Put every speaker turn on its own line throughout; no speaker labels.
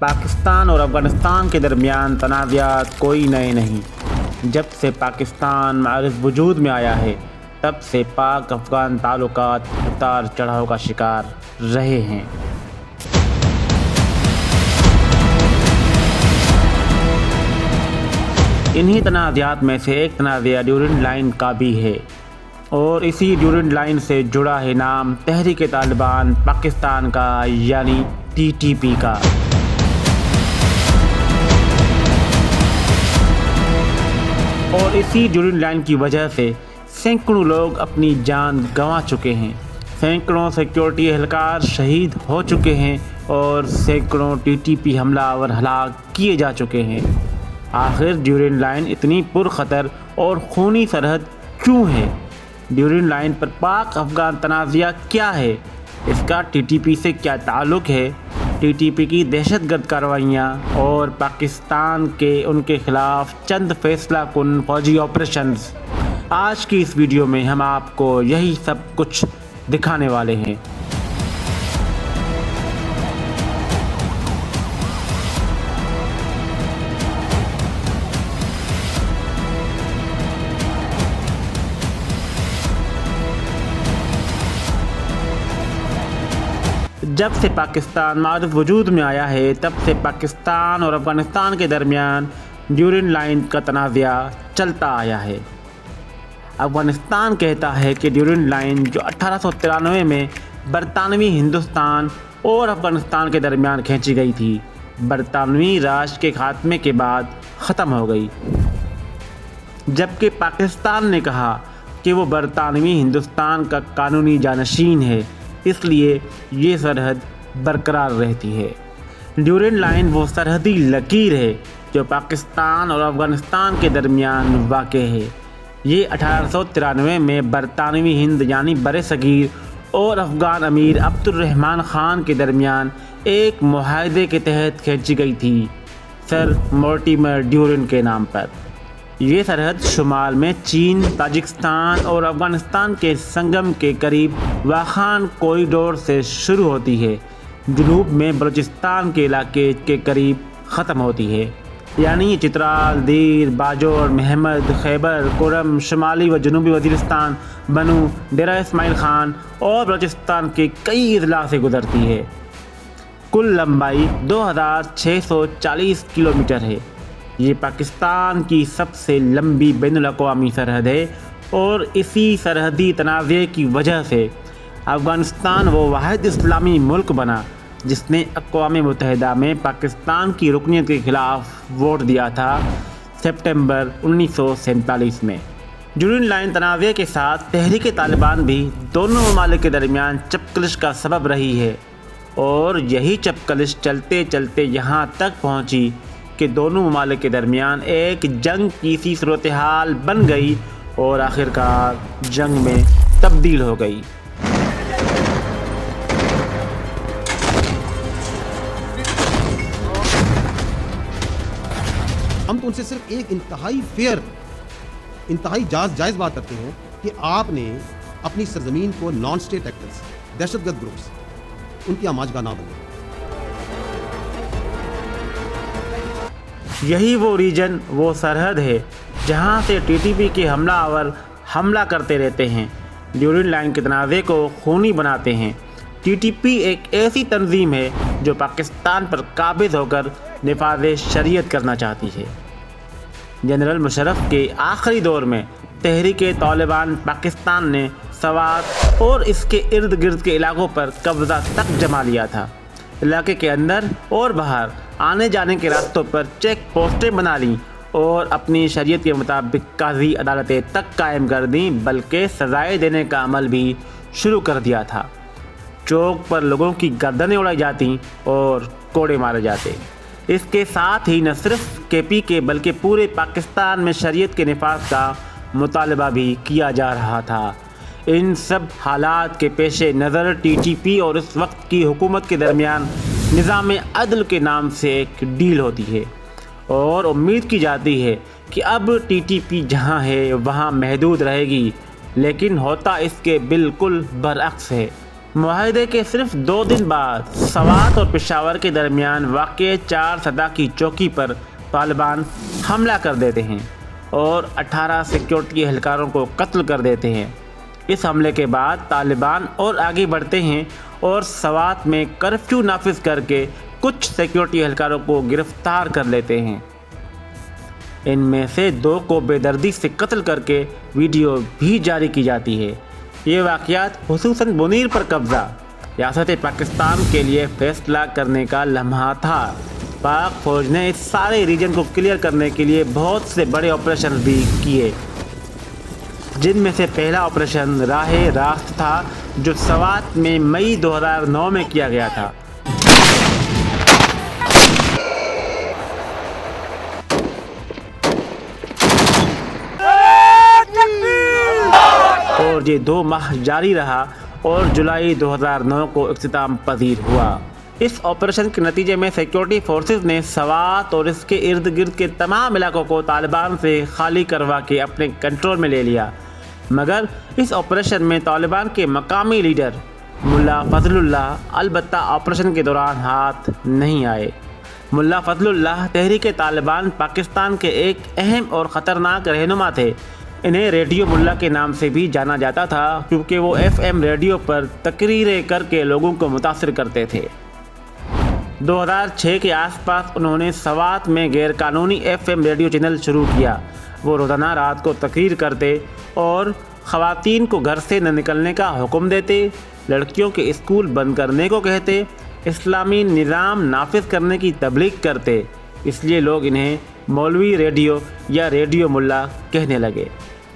پاکستان اور افغانستان کے درمیان تنازعات کوئی نئے نہیں۔ جب سے پاکستان معرف وجود میں آیا ہے تب سے پاک افغان تعلقات اتار چڑھاؤ کا شکار رہے ہیں۔ انہی تنازعات میں سے ایک تنازع ڈیورنڈ لائن کا بھی ہے، اور اسی ڈیورنڈ لائن سے جڑا ہے نام تحریک طالبان پاکستان کا، یعنی TTP کا۔ اور اسی ڈیورنڈ لائن کی وجہ سے سینکڑوں لوگ اپنی جان گنوا چکے ہیں، سینکڑوں سیکیورٹی اہلکار شہید ہو چکے ہیں اور سینکڑوں TTP حملہ آور ہلاک کیے جا چکے ہیں۔ آخر ڈیورنڈ لائن اتنی پرخطر اور خونی سرحد کیوں ہے؟ ڈیورنڈ لائن پر پاک افغان تنازعہ کیا ہے؟ اس کا TTP سے کیا تعلق ہے؟ TTP کی دہشت گرد کارروائیاں اور پاکستان کے ان کے خلاف چند فیصلہ کن فوجی آپریشنز، آج کی اس ویڈیو میں ہم آپ کو یہی سب کچھ دکھانے والے ہیں۔ جب سے پاکستان معرف وجود میں آیا ہے تب سے پاکستان اور افغانستان کے درمیان ڈیورنڈ لائن کا تنازع چلتا آیا ہے۔ افغانستان کہتا ہے کہ ڈیورنڈ لائن جو 1893 میں برطانوی ہندوستان اور افغانستان کے درمیان کھینچی گئی تھی، برطانوی راج کے خاتمے کے بعد ختم ہو گئی، جبکہ پاکستان نے کہا کہ وہ برطانوی ہندوستان کا قانونی جانشین ہے، اس لیے یہ سرحد برقرار رہتی ہے۔ ڈیورنڈ لائن وہ سرحدی لکیر ہے جو پاکستان اور افغانستان کے درمیان واقع ہے۔ یہ 1893 میں برطانوی ہند یعنی بر صغیر اور افغان امیر عبد الرحمن خان کے درمیان ایک معاہدے کے تحت کھینچی گئی تھی، سر مورٹیمر ڈیورنڈ کے نام پر۔ یہ سرحد شمال میں چین، تاجکستان اور افغانستان کے سنگم کے قریب واخان کوریڈور سے شروع ہوتی ہے، جنوب میں بلوچستان کے علاقے کے قریب ختم ہوتی ہے، یعنی چترال، دیر، باجوڑ، محمد، خیبر، کرم، شمالی و جنوبی وزیرستان، بنو، ڈیرہ اسماعیل خان اور بلوچستان کے کئی اضلاع سے گزرتی ہے۔ کل لمبائی 2640 کلومیٹر ہے۔ یہ پاکستان کی سب سے لمبی بین الاقوامی سرحد ہے، اور اسی سرحدی تنازع کی وجہ سے افغانستان وہ واحد اسلامی ملک بنا جس نے اقوام متحدہ میں پاکستان کی رکنیت کے خلاف ووٹ دیا تھا سپٹمبر 1947 میں۔ ڈیورنڈ لائن تنازع کے ساتھ تحریک طالبان بھی دونوں ممالک کے درمیان چپکلش کا سبب رہی ہے، اور یہی چپکلش چلتے چلتے یہاں تک پہنچی کہ دونوں ممالک کے درمیان ایک جنگ کی سی صورتحال بن گئی اور آخرکار جنگ میں تبدیل ہو گئی۔
ہم تو ان سے صرف ایک انتہائی فیئر، انتہائی جائز بات کرتے ہیں کہ آپ نے اپنی سرزمین کو نان اسٹیٹ ایکٹرز، دہشت گرد گروپس، ان کی آماج نہ بنے۔
یہی وہ ریجن، وہ سرحد ہے جہاں سے TTP کے حملہ آور حملہ کرتے رہتے ہیں، ڈیورنڈ لائن کے تنازع کو خونی بناتے ہیں۔ TTP ایک ایسی تنظیم ہے جو پاکستان پر قابض ہو کر نفاذ شریعت کرنا چاہتی ہے۔ جنرل مشرف کے آخری دور میں تحریک طالبان پاکستان نے سوات اور اس کے ارد گرد کے علاقوں پر قبضہ تک جما لیا تھا۔ علاقے کے اندر اور باہر آنے جانے کے راستوں پر چیک پوسٹیں بنا لیں اور اپنی شریعت کے مطابق قاضی عدالتیں تک قائم کر دیں، بلکہ سزائیں دینے کا عمل بھی شروع کر دیا تھا۔ چوک پر لوگوں کی گردنیں اڑائی جاتی اور کوڑے مارے جاتے۔ اس کے ساتھ ہی نہ صرف KP کے بلکہ پورے پاکستان میں شریعت کے نفاذ کا مطالبہ بھی کیا جا رہا تھا۔ ان سب حالات کے پیش نظر TTP اور اس وقت کی حکومت کے درمیان نظام عدل کے نام سے ایک ڈیل ہوتی ہے، اور امید کی جاتی ہے کہ اب TTP جہاں ہے وہاں محدود رہے گی، لیکن ہوتا اس کے بالکل برعکس ہے۔ معاہدے کے صرف 2 دن بعد سوات اور پشاور کے درمیان واقع 4 سدہ کی چوکی پر طالبان حملہ کر دیتے ہیں اور 18 سیکیورٹی اہلکاروں کو قتل کر دیتے ہیں۔ اس حملے کے بعد طالبان اور آگے بڑھتے ہیں اور سوات میں کرفیو نافذ کر کے کچھ سیکیورٹی اہلکاروں کو گرفتار کر لیتے ہیں۔ ان میں سے 2 کو بے دردی سے قتل کر کے ویڈیو بھی جاری کی جاتی ہے۔ یہ واقعات خصوصاً منیر پر قبضہ ریاست پاکستان کے لیے فیصلہ کرنے کا لمحہ تھا۔ پاک فوج نے اس سارے ریجن کو کلیئر کرنے کے لیے بہت سے بڑے آپریشن بھی کیے، جن میں سے پہلا آپریشن راہ راست تھا جو سوات میں مئی 2009 میں کیا گیا تھا۔ اور یہ 2 ماہ جاری رہا اور جولائی 2009 کو اختتام پذیر ہوا۔ اس آپریشن کے نتیجے میں سیکیورٹی فورسز نے سوات اور اس کے ارد گرد کے تمام علاقوں کو طالبان سے خالی کروا کے اپنے کنٹرول میں لے لیا، مگر اس آپریشن میں طالبان کے مقامی لیڈر ملا فضل اللہ البتہ آپریشن کے دوران ہاتھ نہیں آئے۔ ملا فضل اللہ تحریک طالبان پاکستان کے ایک اہم اور خطرناک رہنما تھے۔ انہیں ریڈیو ملا کے نام سے بھی جانا جاتا تھا کیونکہ وہ FM ریڈیو پر تقریریں کر کے لوگوں کو متاثر کرتے تھے۔ 2006 کے آس پاس انہوں نے سوات میں غیر قانونی FM ریڈیو چینل شروع کیا۔ وہ روزانہ رات کو تقریر کرتے اور خواتین کو گھر سے نہ نکلنے کا حکم دیتے، لڑکیوں کے اسکول بند کرنے کو کہتے، اسلامی نظام نافذ کرنے کی تبلیغ کرتے، اس لیے لوگ انہیں مولوی ریڈیو یا ریڈیو ملا کہنے لگے۔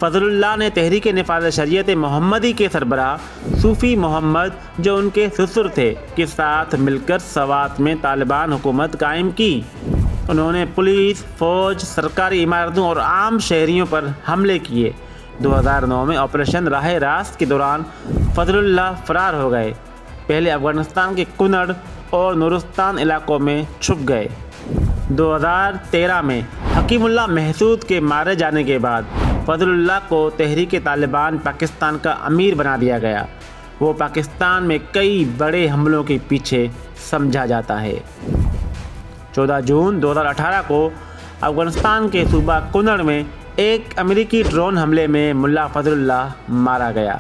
فضل اللہ نے تحریک نفاذ شریعت محمدی کے سربراہ صوفی محمد جو ان کے سسر تھے کے ساتھ مل کر سوات میں طالبان حکومت قائم کی۔ انہوں نے پولیس، فوج، سرکاری عمارتوں اور عام شہریوں پر حملے کیے۔ 2009 میں آپریشن راہ راست کے دوران فضل اللہ فرار ہو گئے۔ پہلے افغانستان کے کنڑ اور نورستان علاقوں میں چھپ گئے۔ 2013 میں حکیم اللہ محسود کے مارے جانے کے بعد فضل اللہ کو تحریک طالبان پاکستان کا امیر بنا دیا گیا۔ وہ پاکستان میں کئی بڑے حملوں کے پیچھے سمجھا جاتا ہے۔ 14 جون 2018 کو افغانستان کے صوبہ کنڑ میں ایک امریکی ڈرون حملے میں ملا فضل اللہ مارا گیا۔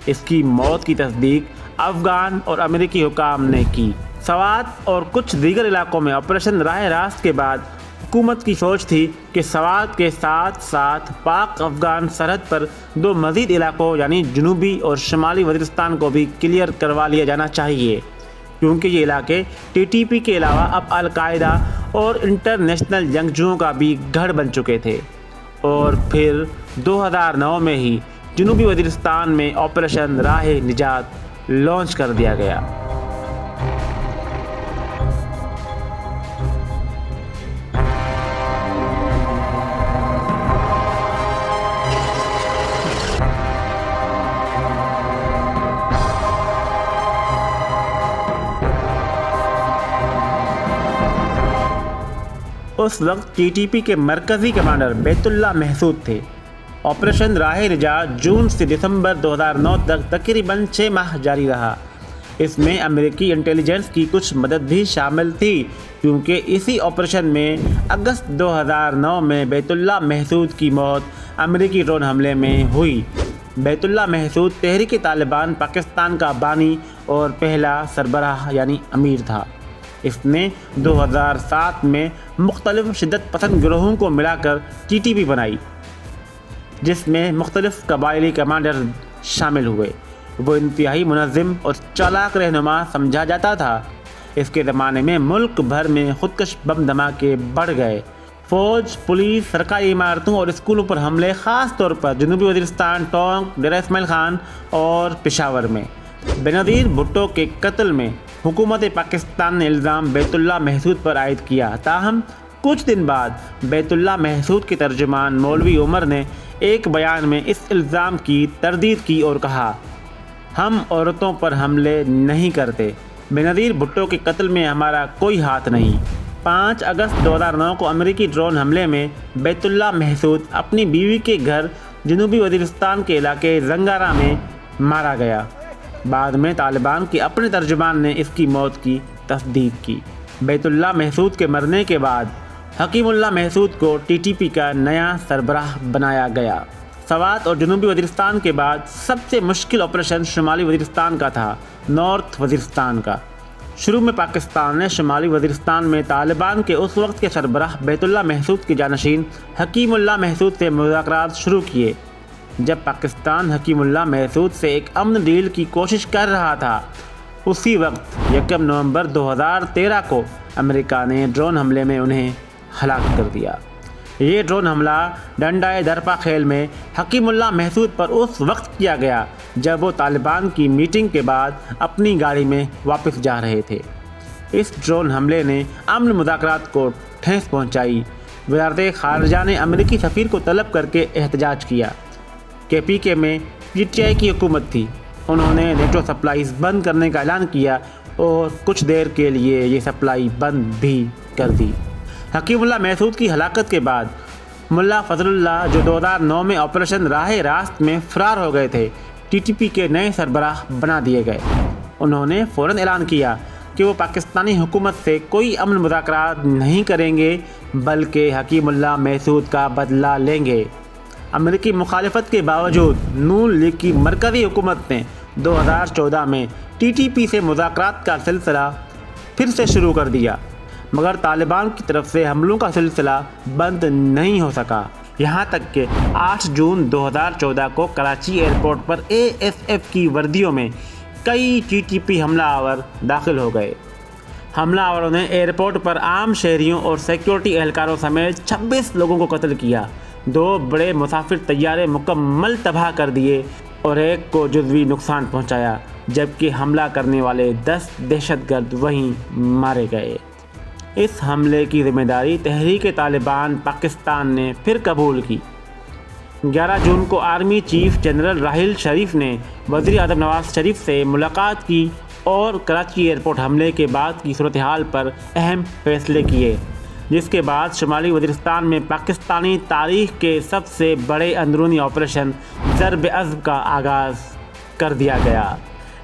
اس کی موت کی تصدیق افغان اور امریکی حکام نے کی۔ سوات اور کچھ دیگر علاقوں میں آپریشن راہ راست کے بعد حکومت کی سوچ تھی کہ سوات کے ساتھ ساتھ پاک افغان سرحد پر 2 مزید علاقوں یعنی جنوبی اور شمالی وزیرستان کو بھی کلیئر کروا لیا جانا چاہیے، کیونکہ یہ علاقے TTP کے علاوہ اب القاعدہ اور انٹرنیشنل جنگجوؤں کا بھی گڑھ بن چکے تھے۔ اور پھر 2009 میں ہی جنوبی وزیرستان میں آپریشن راہ نجات لانچ کر دیا گیا۔ اس وقت TTP کے مرکزی کمانڈر بیت اللہ محسود تھے۔ آپریشن راہ نجات جون سے دسمبر 2009 تک تقریباً 6 ماہ جاری رہا۔ اس میں امریکی انٹیلیجنس کی کچھ مدد بھی شامل تھی، کیونکہ اسی آپریشن میں اگست 2009 میں بیت اللہ محسود کی موت امریکی ڈرون حملے میں ہوئی۔ بیت اللہ محسود تحریک طالبان پاکستان کا بانی اور پہلا سربراہ یعنی امیر تھا۔ اس نے 2007 میں مختلف شدت پسند گروہوں کو ملا کر TTP بنائی، جس میں مختلف قبائلی کمانڈر شامل ہوئے۔ وہ انتہائی منظم اور چالاک رہنما سمجھا جاتا تھا۔ اس کے زمانے میں ملک بھر میں خودکش بم دھماکے بڑھ گئے۔ فوج، پولیس، سرکاری عمارتوں اور اسکولوں پر حملے خاص طور پر جنوبی وزیرستان، ٹونک، ڈیرہ اسماعیل خان اور پشاور میں۔ بینظیر بھٹو کے قتل میں حکومت پاکستان نے الزام بیت اللہ محسود پر عائد کیا، تاہم کچھ دن بعد بیت اللہ محسود کے ترجمان مولوی عمر نے ایک بیان میں اس الزام کی تردید کی اور کہا، ہم عورتوں پر حملے نہیں کرتے، بینظیر بھٹو کے قتل میں ہمارا کوئی ہاتھ نہیں۔ 5 اگست 2009 کو امریکی ڈرون حملے میں بیت اللہ محسود اپنی بیوی کے گھر جنوبی وزیرستان کے علاقے زنگارہ میں مارا گیا۔ بعد میں طالبان کے اپنے ترجمان نے اس کی موت کی تصدیق کی۔ بیت اللہ محسود کے مرنے کے بعد حکیم اللہ محسود کو ٹی ٹی پی کا نیا سربراہ بنایا گیا۔ سوات اور جنوبی وزیرستان کے بعد سب سے مشکل آپریشن شمالی وزیرستان کا تھا، نارتھ وزیرستان کا۔ شروع میں پاکستان نے شمالی وزیرستان میں طالبان کے اس وقت کے سربراہ بیت اللہ محسود کے جانشین حکیم اللہ محسود سے مذاکرات شروع کیے۔ جب پاکستان حکیم اللہ محسود سے ایک امن ڈیل کی کوشش کر رہا تھا، اسی وقت 1 نومبر 2013 کو امریکہ نے ڈرون حملے میں انہیں ہلاک کر دیا۔ یہ ڈرون حملہ ڈنڈائے درپا کھیل میں حکیم اللہ محسود پر اس وقت کیا گیا جب وہ طالبان کی میٹنگ کے بعد اپنی گاڑی میں واپس جا رہے تھے۔ اس ڈرون حملے نے امن مذاکرات کو ٹھیس پہنچائی۔ وزارت خارجہ نے امریکی سفیر کو طلب کر کے احتجاج کیا کہ پی کے میں پی ٹی آئی کی حکومت تھی۔ انہوں نے نیٹو سپلائیز بند کرنے کا اعلان کیا اور کچھ دیر کے لیے یہ سپلائی بند بھی کر دی۔ حکیم اللہ محسود کی ہلاکت کے بعد ملا فضل اللہ، جو 2009 میں آپریشن راہ راست میں فرار ہو گئے تھے، ٹی ٹی پی کے نئے سربراہ بنا دیے گئے۔ انہوں نے فوراً اعلان کیا کہ وہ پاکستانی حکومت سے کوئی امن مذاکرات نہیں کریں گے بلکہ حکیم اللہ محسود کا بدلہ لیں گے۔ امریکی مخالفت کے باوجود نون لیگ کی مرکزی حکومت نے 2014 میں ٹی ٹی پی سے مذاکرات کا سلسلہ پھر سے شروع کر دیا، مگر طالبان کی طرف سے حملوں کا سلسلہ بند نہیں ہو سکا، یہاں تک کہ 8 جون 2014 کو کراچی ایئرپورٹ پر اے ایس ایف کی وردیوں میں کئی ٹی ٹی پی حملہ آور داخل ہو گئے۔ حملہ آوروں نے ایئرپورٹ پر عام شہریوں اور سیکیورٹی اہلکاروں سمیت 26 لوگوں کو قتل کیا، 2 بڑے مسافر طیارے مکمل تباہ کر دیے اور 1 کو جزوی نقصان پہنچایا، جبکہ حملہ کرنے والے 10 دہشت گرد وہیں مارے گئے۔ اس حملے کی ذمہ داری تحریک طالبان پاکستان نے پھر قبول کی۔ 11 جون کو army chief general Raheel Sharif نے وزیر اعظم نواز شریف سے ملاقات کی اور کراچی ایئرپورٹ حملے کے بعد کی صورتحال پر اہم فیصلے کیے، جس کے بعد شمالی وزیرستان میں پاکستانی تاریخ کے سب سے بڑے اندرونی آپریشن ضرب عضب کا آغاز کر دیا گیا۔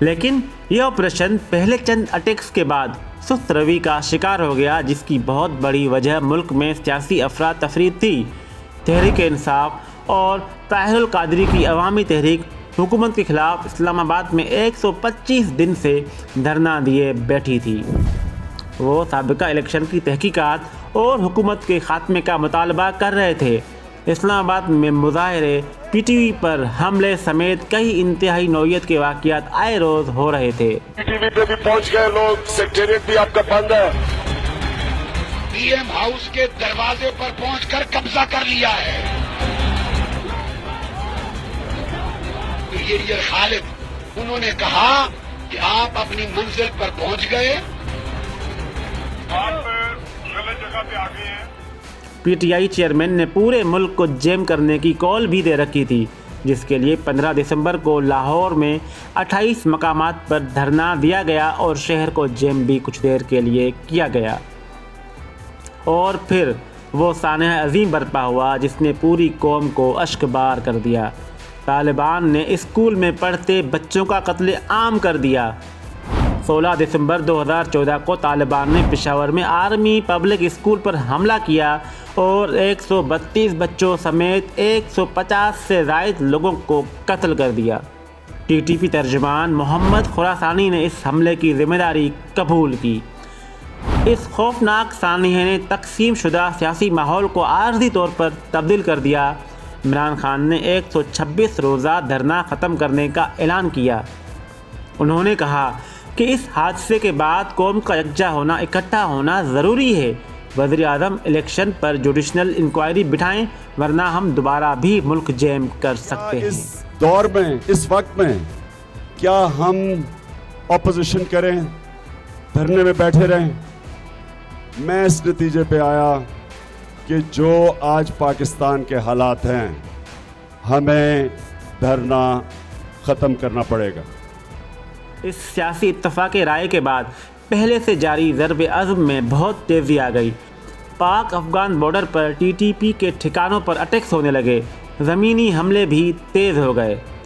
لیکن یہ آپریشن پہلے چند اٹیکس کے بعد سست روی کا شکار ہو گیا، جس کی بہت بڑی وجہ ملک میں سیاسی افراتفری تھی۔ تحریک انصاف اور طاہر القادری کی عوامی تحریک حکومت کے خلاف اسلام آباد میں 125 دن سے دھرنا دیے بیٹھی تھی۔ وہ سابقہ الیکشن کی تحقیقات اور حکومت کے خاتمے کا مطالبہ کر رہے تھے۔ اسلام آباد میں مظاہرے، پی ٹی وی پر حملے سمیت کئی انتہائی نوعیت کے واقعات آئے روز ہو رہے تھے۔
پی ٹی وی پہ بھی پہنچ گئے لوگ، سیکریٹریٹ بھی آپ کا بند ہے۔
پی ایم ہاؤس کے دروازے پر پہنچ کر قبضہ کر لیا ہے۔ بریگیڈیئر خالد، انہوں نے کہا کہ آپ اپنی منزل پر پہنچ گئے،
آپ غلط جگہ پہ آ گئے ہیں۔
پی ٹی آئی چیئرمین نے پورے ملک کو جیم کرنے کی کال بھی دے رکھی تھی، جس کے لیے 15 دسمبر کو لاہور میں 28 مقامات پر دھرنا دیا گیا اور شہر کو جیم بھی کچھ دیر کے لیے کیا گیا۔ اور پھر وہ سانحہ عظیم برپا ہوا جس نے پوری قوم کو اشکبار کر دیا۔ طالبان نے اسکول میں پڑھتے بچوں کا قتل عام کر دیا۔ 16 دسمبر 2014 کو طالبان نے پشاور میں آرمی پبلک اسکول پر حملہ کیا اور 132 بچوں سمیت 150 سے زائد لوگوں کو قتل کر دیا۔ ٹی ٹی پی ترجمان محمد خراسانی نے اس حملے کی ذمہ داری قبول کی۔ اس خوفناک سانحے نے تقسیم شدہ سیاسی ماحول کو عارضی طور پر تبدیل کر دیا۔ عمران خان نے 126 روزہ دھرنا ختم کرنے کا اعلان کیا۔ انہوں نے کہا کہ اس حادثے کے بعد قوم کا یکجا ہونا، اکٹھا ہونا ضروری ہے۔ وزیر اعظم الیکشن پر جوڈیشنل انکوائری بٹھائیں ورنہ ہم دوبارہ بھی ملک جیم کر سکتے ہیں۔
اس دور میں، اس وقت میں کیا ہم اپوزیشن کریں، دھرنے میں بیٹھے رہیں؟ میں اس نتیجے پہ آیا کہ جو آج پاکستان کے حالات ہیں، ہمیں دھرنا ختم کرنا پڑے گا۔
اس سیاسی اتفاق رائے کے بعد پہلے سے جاری ضرب عضب میں بہت تیزی آ گئی۔ پاک افغان بارڈر پر ٹی ٹی پی کے ٹھکانوں پر اٹیکس ہونے لگے، زمینی حملے بھی تیز ہو گئے۔